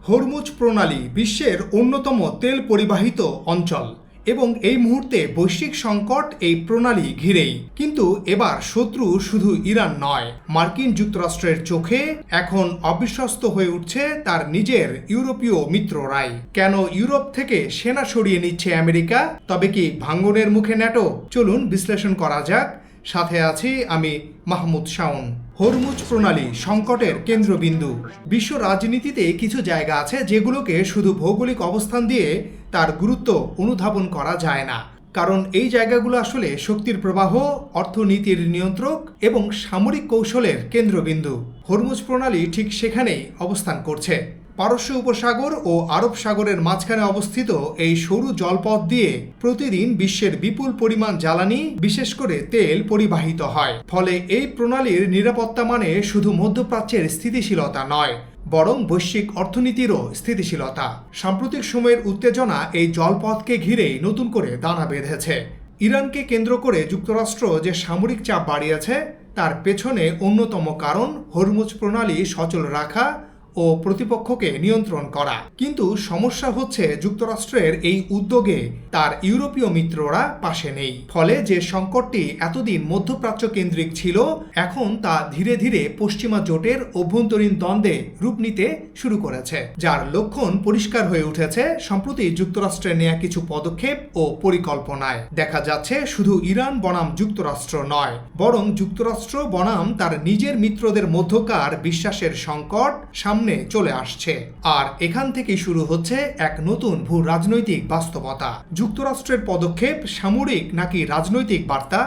Hormuz প্রণালী বিশ্বের অন্যতম তেল পরিবাহিত অঞ্চল এবং এই মুহূর্তে বৈশ্বিক সংকট এই প্রণালী ঘিরেই। কিন্তু এবার শত্রু শুধু ইরান নয়, মার্কিন যুক্তরাষ্ট্রের চোখে এখন অবিশ্বস্ত হয়ে উঠছে তার নিজের ইউরোপীয় মিত্ররাই। কেন ইউরোপ থেকে সেনা সরিয়ে নিচ্ছে আমেরিকা? তবে কি ভাঙ্গনের মুখে ন্যাটো? চলুন বিশ্লেষণ করা যাক। সাথে আছি আমি মাহমুদ শাওন। হরমুজ প্রণালী সংকটের কেন্দ্রবিন্দু। বিশ্ব রাজনীতিতে কিছু জায়গা আছে যেগুলোকে শুধু ভৌগোলিক অবস্থান দিয়ে তার গুরুত্ব অনুধাবন করা যায় না, কারণ এই জায়গাগুলো আসলে শক্তির প্রবাহ, অর্থনীতির নিয়ন্ত্রক এবং সামরিক কৌশলের কেন্দ্রবিন্দু। হরমুজ প্রণালী ঠিক সেখানেই অবস্থান করছে। পারস্য উপসাগর ও আরব সাগরের মাঝখানে অবস্থিত এই সরু জলপথ দিয়ে প্রতিদিন বিশ্বের বিপুল পরিমাণ জ্বালানি, বিশেষ করে তেল পরিবাহিত হয়। ফলে এই প্রণালীর নিরাপত্তা মানে শুধু মধ্যপ্রাচ্যের স্থিতিশীলতা নয়, বরং বৈশ্বিক অর্থনীতিরও স্থিতিশীলতা। সাম্প্রতিক সময়ের উত্তেজনা এই জলপথকে ঘিরেই নতুন করে দানা বেঁধেছে। ইরানকে কেন্দ্র করে যুক্তরাষ্ট্র যে সামরিক চাপ বাড়িয়েছে তার পেছনে অন্যতম কারণ হরমুজ প্রণালী সচল রাখা ও প্রতিপক্ষকে নিয়ন্ত্রণ করা। কিন্তু সমস্যা হচ্ছে যুক্তরাষ্ট্রের এই উদ্যোগে তার ইউরোপীয় মিত্ররা পাশে নেই। ফলে যে সংকটটি এতদিন মধ্যপ্রাচ্য কেন্দ্রিক ছিল, এখন তা ধীরে ধীরে পশ্চিমা জোটের অভ্যন্তরীণ দ্বন্দ্বে রূপ নিতে শুরু করেছে, যার লক্ষণ পরিষ্কার হয়ে উঠেছে সম্প্রতি যুক্তরাষ্ট্রের নেয়া কিছু পদক্ষেপ ও পরিকল্পনায়। দেখা যাচ্ছে শুধু ইরান বনাম যুক্তরাষ্ট্র নয়, বরং যুক্তরাষ্ট্র বনাম তার নিজের মিত্রদের মধ্যকার বিশ্বাসের সংকট সামনে চলে আসছে। আর এখান থেকে শুরু হচ্ছে এক নতুন ভূ রাজনৈতিক বাস্তবতা। যুক্তরাষ্ট্রের পদক্ষেপ সামরিক নাকি রাজনৈতিক বার্তা?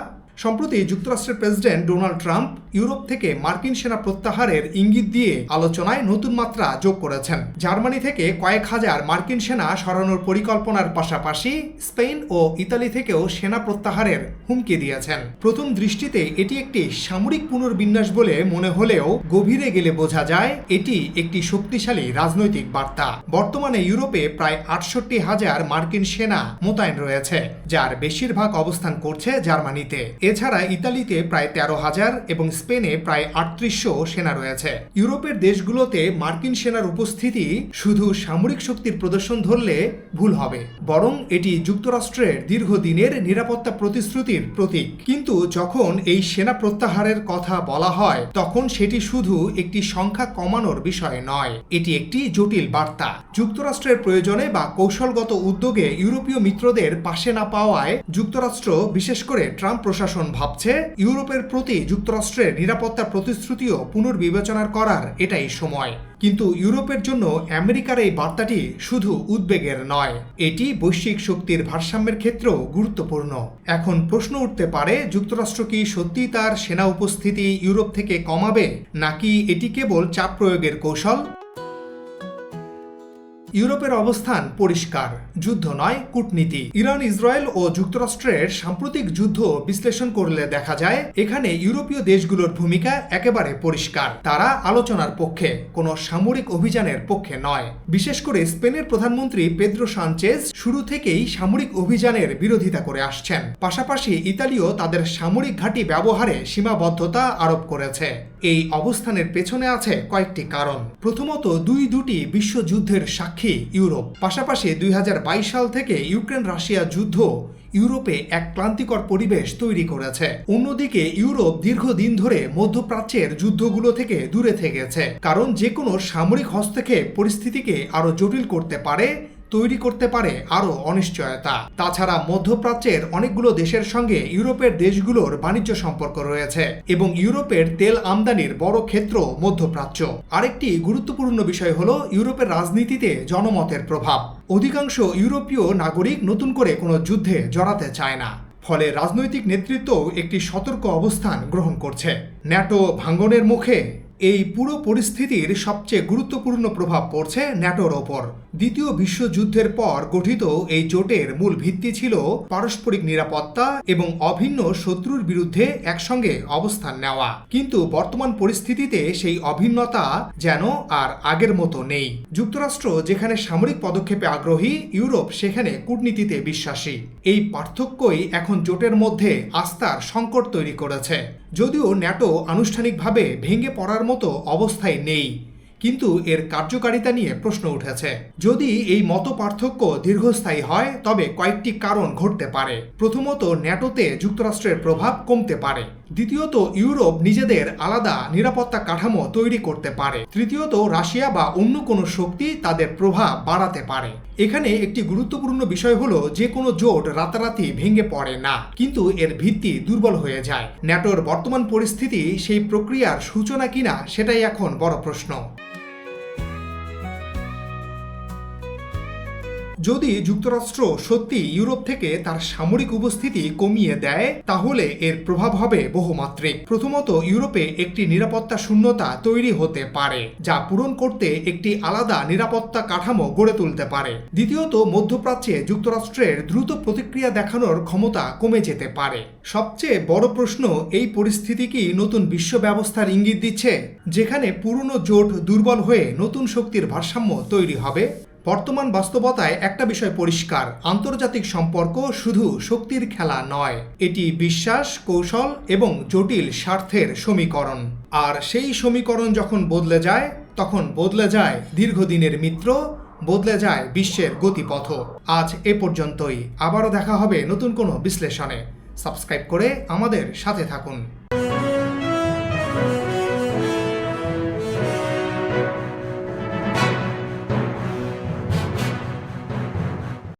সম্প্রতি যুক্তরাষ্ট্রের প্রেসিডেন্ট ডোনাল্ড ট্রাম্প ইউরোপ থেকে মার্কিন সেনা প্রত্যাহারের ইঙ্গিত দিয়ে আলোচনায় নতুন মাত্রা যোগ করেছেন। জার্মানি থেকে কয়েক হাজার মার্কিন সেনা সরানোর পরিকল্পনার পাশাপাশি স্পেন ও ইতালি থেকেও সেনা প্রত্যাহারের হুমকি দিয়েছেন। প্রথম দৃষ্টিতে এটি একটি সামরিক পুনর্বিন্যাস বলে মনে হলেও গভীরে গেলে বোঝা যায় এটি একটি শক্তিশালী রাজনৈতিক বার্তা। বর্তমানে ইউরোপে প্রায় ৬৮,০০০ মার্কিন সেনা মোতায়েন রয়েছে, যার বেশিরভাগ অবস্থান করছে জার্মানিতে। এছাড়া ইতালিতে প্রায় ১৩,০০০ এবং স্পেনে প্রায় ৩৮০০ সেনা রয়েছে। ইউরোপের দেশগুলোতে মার্কিন সেনার উপস্থিতি শুধু সামরিক শক্তির প্রদর্শন ধরলে ভুল হবে, বরং এটি যুক্তরাষ্ট্রের দীর্ঘদিনের নিরাপত্তা প্রতিশ্রুতির প্রতীক। কিন্তু যখন এই সেনা প্রত্যাহারের কথা বলা হয়, তখন সেটি শুধু একটি সংখ্যা কমানোর বিষয় নয়, এটি একটি জটিল বার্তা। যুক্তরাষ্ট্রের প্রয়োজনে বা কৌশলগত উদ্যোগে ইউরোপীয় মিত্রদের পাশে না পাওয়ায় যুক্তরাষ্ট্র, বিশেষ করে ট্রাম্প প্রশাসন ভাবছে ইউরোপের প্রতি যুক্তরাষ্ট্রের নিরাপত্তা প্রতিশ্রুতিও পুনর্বিবেচনা করার এটাই সময়। কিন্তু ইউরোপের জন্য আমেরিকার এই বার্তাটি শুধু উদ্বেগের নয়, এটি বৈশ্বিক শক্তির ভারসাম্যের ক্ষেত্রেও গুরুত্বপূর্ণ। এখন প্রশ্ন উঠতে পারে, যুক্তরাষ্ট্র কি সত্যি তার সেনা উপস্থিতি ইউরোপ থেকে কমাবে, নাকি এটি কেবল চাপ প্রয়োগের কৌশল? ইউরোপের অবস্থান পরিষ্কার, যুদ্ধ নয়, কূটনীতি। ইরান, ইসরায়েল ও যুক্তরাষ্ট্রের সাম্প্রতিক যুদ্ধ বিশ্লেষণ করলে দেখা যায় এখানে ইউরোপীয় দেশগুলোর ভূমিকা একেবারে পরিষ্কার। তারা আলোচনার পক্ষে, কোনো সামরিক অভিযানের পক্ষে নয়। বিশেষ করে স্পেনের প্রধানমন্ত্রী পেদ্রো সানচেজ শুরু থেকেই সামরিক অভিযানের বিরোধিতা করে আসছেন। পাশাপাশি ইতালিও তাদের সামরিক ঘাঁটি ব্যবহারে সীমাবদ্ধতা আরোপ করেছে। এই অবস্থানের পেছনে আছে কয়েকটি কারণ। প্রথমত, দুটি বিশ্বযুদ্ধের সাক্ষী ইউরোপ। পাশাপাশি ২০২২ সাল থেকে ইউক্রেন রাশিয়া যুদ্ধ ইউরোপে এক ক্লান্তিকর পরিবেশ তৈরি করেছে। অন্যদিকে ইউরোপ দীর্ঘদিন ধরে মধ্যপ্রাচ্যের যুদ্ধগুলো থেকে দূরে থেকেছে, কারণ যে কোনো সামরিক হস্তক্ষেপ পরিস্থিতিকে আরো জটিল করতে পারে, তৈরি করতে পারে আরো অনিশ্চয়তা। তাছাড়া মধ্যপ্রাচ্যের অনেকগুলো দেশের সঙ্গে ইউরোপের দেশগুলোর বাণিজ্য সম্পর্ক রয়েছে এবং ইউরোপের তেল আমদানির বড় ক্ষেত্র মধ্যপ্রাচ্য। আরেকটি গুরুত্বপূর্ণ বিষয় হলো ইউরোপের রাজনীতিতে জনমতের প্রভাব। অধিকাংশ ইউরোপীয় নাগরিক নতুন করে কোনো যুদ্ধে জড়াতে চায় না, ফলে রাজনৈতিক নেতৃত্ব একটি সতর্ক অবস্থান গ্রহণ করছে। ন্যাটো ভাঙ্গনের মুখে এই পুরো পরিস্থিতির সবচেয়ে গুরুত্বপূর্ণ প্রভাব পড়ছে ন্যাটোর ওপর। দ্বিতীয় বিশ্বযুদ্ধের পর গঠিত এই জোটের মূল ভিত্তি ছিল পারস্পরিক নিরাপত্তা এবং অভিন্ন শত্রুর বিরুদ্ধে একসঙ্গে অবস্থান নেওয়া। কিন্তু বর্তমান পরিস্থিতিতে সেই অভিন্নতা যেন আর আগের মতো নেই। যুক্তরাষ্ট্র যেখানে সামরিক পদক্ষেপে আগ্রহী, ইউরোপ সেখানে কূটনীতিতে বিশ্বাসী। এই পার্থক্যই এখন জোটের মধ্যে আস্থার সংকট তৈরি করেছে। যদিও ন্যাটো আনুষ্ঠানিকভাবে ভেঙে পড়ার মতো অবস্থায় নেই, কিন্তু এর কার্যকারিতা নিয়ে প্রশ্ন উঠেছে। যদি এই মত পার্থক্য দীর্ঘস্থায়ী হয় তবে কয়েকটি কারণ ঘটতে পারে। প্রথমত, ন্যাটোতে যুক্তরাষ্ট্রের প্রভাব কমতে পারে। দ্বিতীয়ত, ইউরোপ নিজেদের আলাদা নিরাপত্তা কাঠামো তৈরি করতে পারে। তৃতীয়ত, রাশিয়া বা অন্য কোনো শক্তি তাদের প্রভাব বাড়াতে পারে। এখানে একটি গুরুত্বপূর্ণ বিষয় হলো যে কোনো জোট রাতারাতি ভেঙে পড়ে না, কিন্তু এর ভিত্তি দুর্বল হয়ে যায়। ন্যাটোর বর্তমান পরিস্থিতি সেই প্রক্রিয়ার সূচনা কিনা সেটাই এখন বড় প্রশ্ন। যদি যুক্তরাষ্ট্র সত্যি ইউরোপ থেকে তার সামরিক উপস্থিতি কমিয়ে দেয় তাহলে এর প্রভাব হবে বহুমাত্রিক। প্রথমত, ইউরোপে একটি নিরাপত্তা শূন্যতা তৈরি হতে পারে, যা পূরণ করতে একটি আলাদা নিরাপত্তা কাঠামো গড়ে তুলতে পারে। দ্বিতীয়ত, মধ্যপ্রাচ্যে যুক্তরাষ্ট্রের দ্রুত প্রতিক্রিয়া দেখানোর ক্ষমতা কমে যেতে পারে। সবচেয়ে বড় প্রশ্ন, এই পরিস্থিতি কি নতুন বিশ্ব ব্যবস্থার ইঙ্গিত দিচ্ছে, যেখানে পুরনো জোট দুর্বল হয়ে নতুন শক্তির ভারসাম্য তৈরি হবে? বর্তমান বাস্তবতায় একটা বিষয় পরিষ্কার, আন্তর্জাতিক সম্পর্ক শুধু শক্তির খেলা নয়, এটি বিশ্বাস, কৌশল এবং জটিল স্বার্থের সমীকরণ। আর সেই সমীকরণ যখন বদলে যায় তখন বদলে যায় দীর্ঘদিনের মিত্র, বদলে যায় বিশ্বের গতিপথ। আজ এ পর্যন্তই, আবারও দেখা হবে নতুন কোনো বিশ্লেষণে। সাবস্ক্রাইব করে আমাদের সাথে থাকুন।